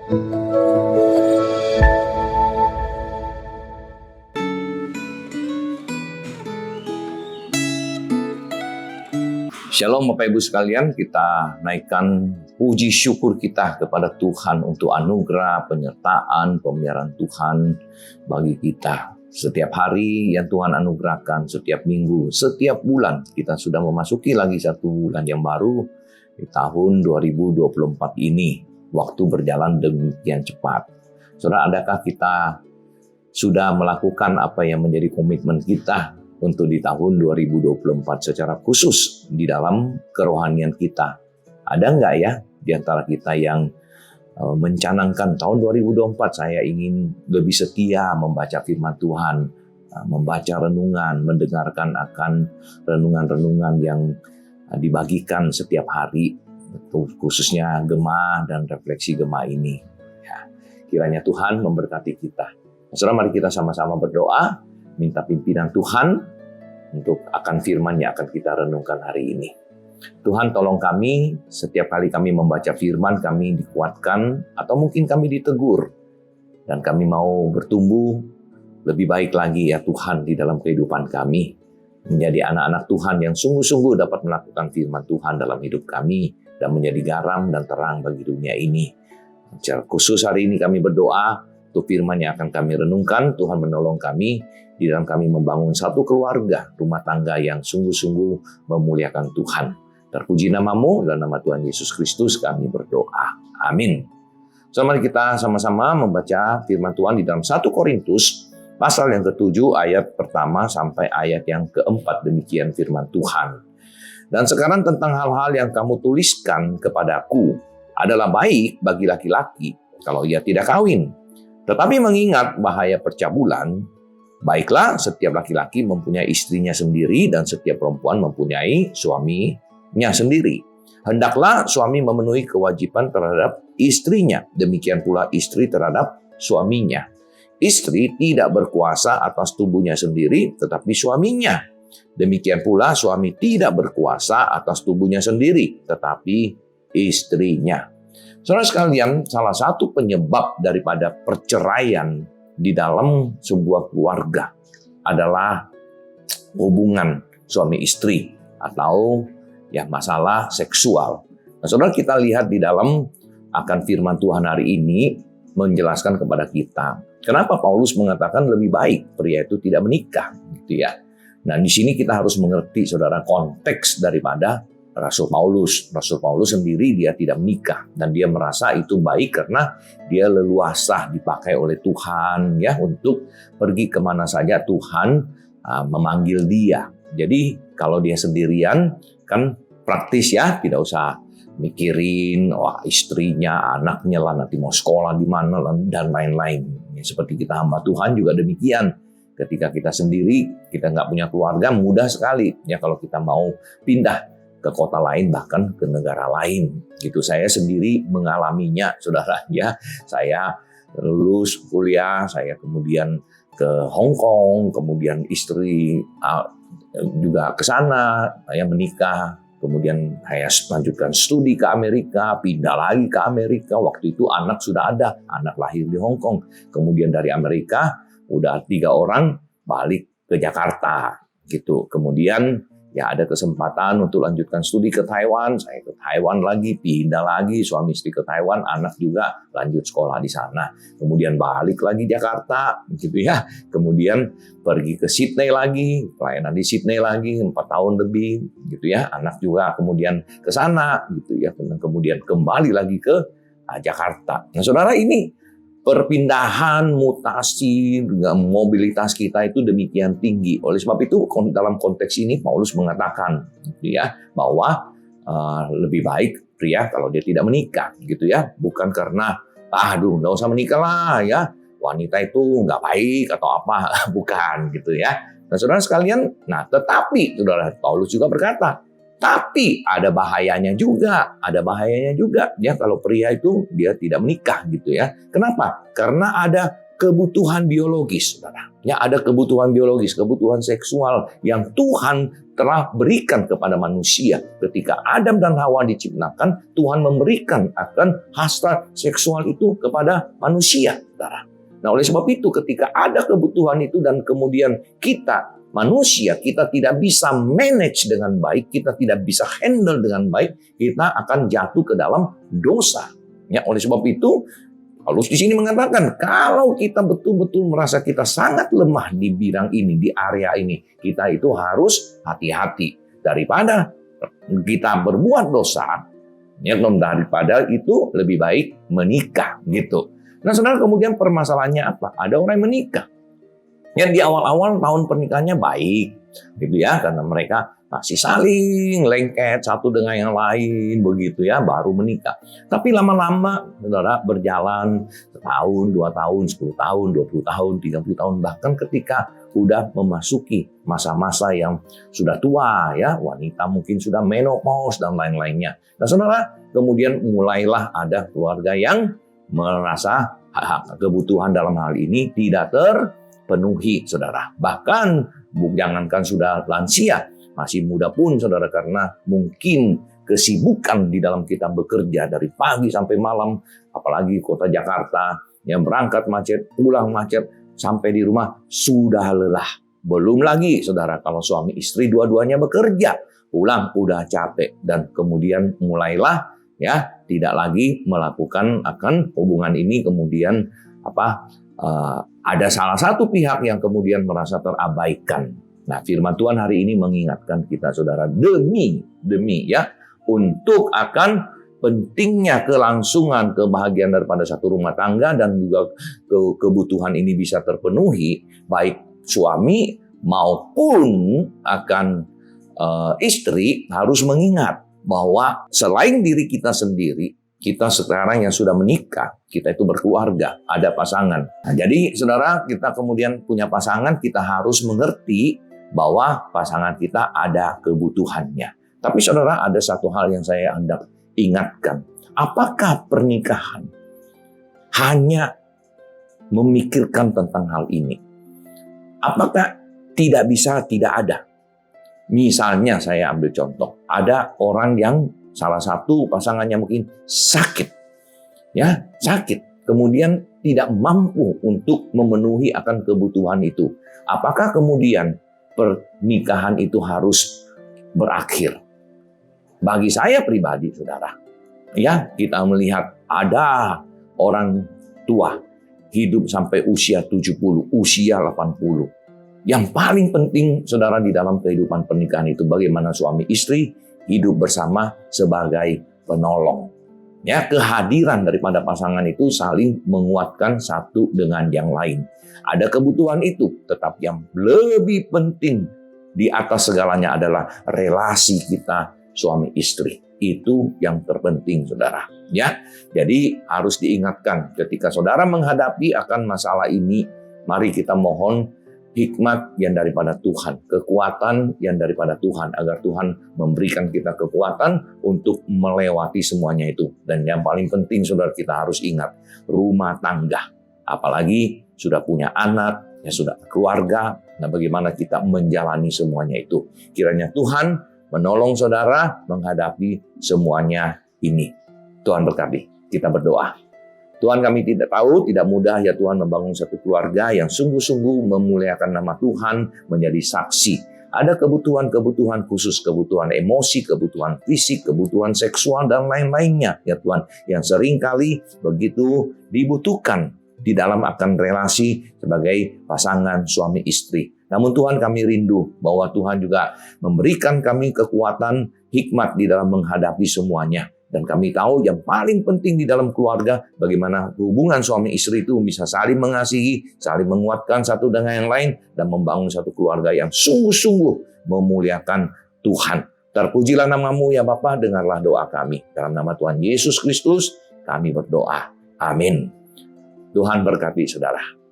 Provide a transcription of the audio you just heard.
Shalom Bapak Ibu sekalian, kita naikkan puji syukur kita kepada Tuhan untuk anugerah, penyertaan, pemeliharaan Tuhan bagi kita. Setiap hari yang Tuhan anugerahkan, setiap minggu, setiap bulan, kita sudah memasuki lagi satu bulan yang baru di tahun 2024 ini. Waktu berjalan demikian cepat. Saudara, adakah kita sudah melakukan apa yang menjadi komitmen kita untuk di tahun 2024 secara khusus di dalam kerohanian kita? Ada nggak ya di antara kita yang mencanangkan tahun 2024 saya ingin lebih setia membaca firman Tuhan, membaca renungan, mendengarkan akan renungan-renungan yang dibagikan setiap hari, khususnya Gema dan refleksi Gema ini. Ya, kiranya Tuhan memberkati kita. Saudara, mari kita sama-sama berdoa, minta pimpinan Tuhan untuk akan firman yang akan kita renungkan hari ini. Tuhan, tolong kami, setiap kali kami membaca firman, kami dikuatkan, atau mungkin kami ditegur, dan kami mau bertumbuh lebih baik lagi ya Tuhan di dalam kehidupan kami, menjadi anak-anak Tuhan yang sungguh-sungguh dapat melakukan firman Tuhan dalam hidup kami, dan menjadi garam dan terang bagi dunia ini. Secara khusus hari ini kami berdoa, untuk firman yang akan kami renungkan, Tuhan menolong kami di dalam kami membangun satu keluarga, rumah tangga yang sungguh-sungguh memuliakan Tuhan. Terpuji namamu, dalam nama Tuhan Yesus Kristus kami berdoa. Amin. So, mari kita sama-sama membaca firman Tuhan di dalam 1 Korintus, pasal yang ke-7, ayat pertama sampai ayat yang ke-4, demikian firman Tuhan. Dan sekarang tentang hal-hal yang kamu tuliskan kepadaku, adalah baik bagi laki-laki kalau ia tidak kawin. Tetapi mengingat bahaya percabulan, baiklah setiap laki-laki mempunyai istrinya sendiri dan setiap perempuan mempunyai suaminya sendiri. Hendaklah suami memenuhi kewajiban terhadap istrinya, demikian pula istri terhadap suaminya. Istri tidak berkuasa atas tubuhnya sendiri, tetapi suaminya. Demikian pula suami tidak berkuasa atas tubuhnya sendiri, tetapi istrinya. Saudara sekalian, salah satu penyebab daripada perceraian di dalam sebuah keluarga adalah hubungan suami istri atau ya masalah seksual. Nah, saudara, kita lihat di dalam akan firman Tuhan hari ini menjelaskan kepada kita kenapa Paulus mengatakan lebih baik pria itu tidak menikah, gitu ya. Nah, di sini kita harus mengerti, saudara, konteks daripada Rasul Paulus. Rasul Paulus sendiri dia tidak menikah dan dia merasa itu baik karena dia leluasa dipakai oleh Tuhan ya untuk pergi kemana saja Tuhan memanggil dia. Jadi kalau dia sendirian kan praktis ya, tidak usah mikirin istrinya, anaknya lah nanti mau sekolah di mana dan lain-lain. Ya, seperti kita hamba Tuhan juga demikian. Ketika kita sendiri, kita nggak punya keluarga, mudah sekali ya kalau kita mau pindah ke kota lain, bahkan ke negara lain. Gitu, saya sendiri mengalaminya, saudara ya. Saya lulus kuliah, saya kemudian ke Hong Kong, kemudian istri juga ke sana, saya menikah, kemudian saya lanjutkan studi ke Amerika, pindah lagi ke Amerika. Waktu itu anak sudah ada, anak lahir di Hong Kong. Kemudian dari Amerika udah 3 orang balik ke Jakarta, gitu. Kemudian ya ada kesempatan untuk lanjutkan studi ke Taiwan, saya ke Taiwan lagi, pindah lagi, suami istri ke Taiwan, anak juga lanjut sekolah di sana. Kemudian balik lagi Jakarta, gitu ya. Kemudian pergi ke Sydney lagi, pelayanan di Sydney lagi 4 tahun lebih, gitu ya. Anak juga kemudian ke sana, gitu ya. Kemudian kembali lagi ke Jakarta. Nah, saudara, ini perpindahan, mutasi, mobilitas kita itu demikian tinggi. Oleh sebab itu, dalam konteks ini Paulus mengatakan, gitu ya, bahwa lebih baik pria kalau dia tidak menikah, gitu ya. Bukan karena, nggak usah menikah lah ya, wanita itu nggak baik atau apa, bukan, gitu ya. Nah, saudara sekalian, tetapi saudara Paulus juga berkata, tapi ada bahayanya juga ya kalau pria itu dia tidak menikah, gitu ya. Kenapa? Karena ada kebutuhan biologis, saudara. Ya, ada kebutuhan biologis, kebutuhan seksual yang Tuhan telah berikan kepada manusia. Ketika Adam dan Hawa diciptakan, Tuhan memberikan akan hasrat seksual itu kepada manusia, saudara. Nah, oleh sebab itu ketika ada kebutuhan itu dan kemudian kita manusia, kita tidak bisa manage dengan baik, kita tidak bisa handle dengan baik, kita akan jatuh ke dalam dosa. Ya, oleh sebab itu Paulus di sini mengatakan, kalau kita betul-betul merasa kita sangat lemah di bidang ini, di area ini, kita itu harus hati-hati. Daripada kita berbuat dosa, ya, daripada itu lebih baik menikah gitu. Nah, saudara, kemudian permasalahannya apa? Ada orang yang menikah. Yang di awal-awal tahun pernikahannya baik, gitu ya, karena mereka masih saling lengket satu dengan yang lain, begitu ya, baru menikah. Tapi lama-lama, saudara, berjalan setahun, 2 tahun, 10 tahun, 20 tahun, 30 tahun, bahkan ketika udah memasuki masa-masa yang sudah tua, ya, wanita mungkin sudah menopause dan lain-lainnya. Nah, saudara, kemudian mulailah ada keluarga yang merasa kebutuhan dalam hal ini tidak terpenuhi, saudara. Bahkan jangankan sudah lansia, masih muda pun, saudara, karena mungkin kesibukan di dalam kita bekerja dari pagi sampai malam, apalagi kota Jakarta, yang berangkat macet, pulang macet, sampai di rumah sudah lelah. Belum lagi, saudara, kalau suami istri dua-duanya bekerja, pulang udah capek, dan kemudian mulailah ya tidak lagi melakukan akan hubungan ini, kemudian ada salah satu pihak yang kemudian merasa terabaikan. Nah, firman Tuhan hari ini mengingatkan kita, saudara, demi ya, untuk akan pentingnya kelangsungan kebahagiaan daripada satu rumah tangga dan juga kebutuhan ini bisa terpenuhi, baik suami maupun akan istri harus mengingat bahwa selain diri kita sendiri, kita sekarang yang sudah menikah, kita itu berkeluarga, ada pasangan. Nah, jadi saudara, kita kemudian punya pasangan, kita harus mengerti bahwa pasangan kita ada kebutuhannya. Tapi saudara, ada satu hal yang saya hendak ingatkan. Apakah pernikahan hanya memikirkan tentang hal ini? Apakah tidak bisa tidak ada? Misalnya saya ambil contoh, ada orang yang salah satu pasangannya mungkin sakit, ya sakit, kemudian tidak mampu untuk memenuhi akan kebutuhan itu. Apakah kemudian pernikahan itu harus berakhir? Bagi saya pribadi, saudara, ya kita melihat ada orang tua hidup sampai usia 70, usia 80. Yang paling penting, saudara, di dalam kehidupan pernikahan itu bagaimana suami istri hidup bersama sebagai penolong. Ya, kehadiran daripada pasangan itu saling menguatkan satu dengan yang lain. Ada kebutuhan itu, tetapi yang lebih penting di atas segalanya adalah relasi kita suami istri. Itu yang terpenting, saudara. Ya, jadi harus diingatkan ketika saudara menghadapi akan masalah ini, mari kita mohon hikmat yang daripada Tuhan, kekuatan yang daripada Tuhan, agar Tuhan memberikan kita kekuatan untuk melewati semuanya itu. Dan yang paling penting, saudara, kita harus ingat, rumah tangga, apalagi sudah punya anak, ya sudah keluarga, nah bagaimana kita menjalani semuanya itu. Kiranya Tuhan menolong saudara menghadapi semuanya ini. Tuhan berkati. Kita berdoa. Tuhan, kami tidak tahu, tidak mudah ya Tuhan membangun satu keluarga yang sungguh-sungguh memuliakan nama Tuhan, menjadi saksi. Ada kebutuhan-kebutuhan khusus, kebutuhan emosi, kebutuhan fisik, kebutuhan seksual, dan lain-lainnya ya Tuhan, yang seringkali begitu dibutuhkan di dalam akan relasi sebagai pasangan suami istri. Namun Tuhan, kami rindu bahwa Tuhan juga memberikan kami kekuatan, hikmat di dalam menghadapi semuanya. Dan kami tahu yang paling penting di dalam keluarga, bagaimana hubungan suami istri itu bisa saling mengasihi, saling menguatkan satu dengan yang lain, dan membangun satu keluarga yang sungguh-sungguh memuliakan Tuhan. Terpujilah nama-Mu ya Bapa, dengarlah doa kami. Dalam nama Tuhan Yesus Kristus, kami berdoa. Amin. Tuhan berkati saudara.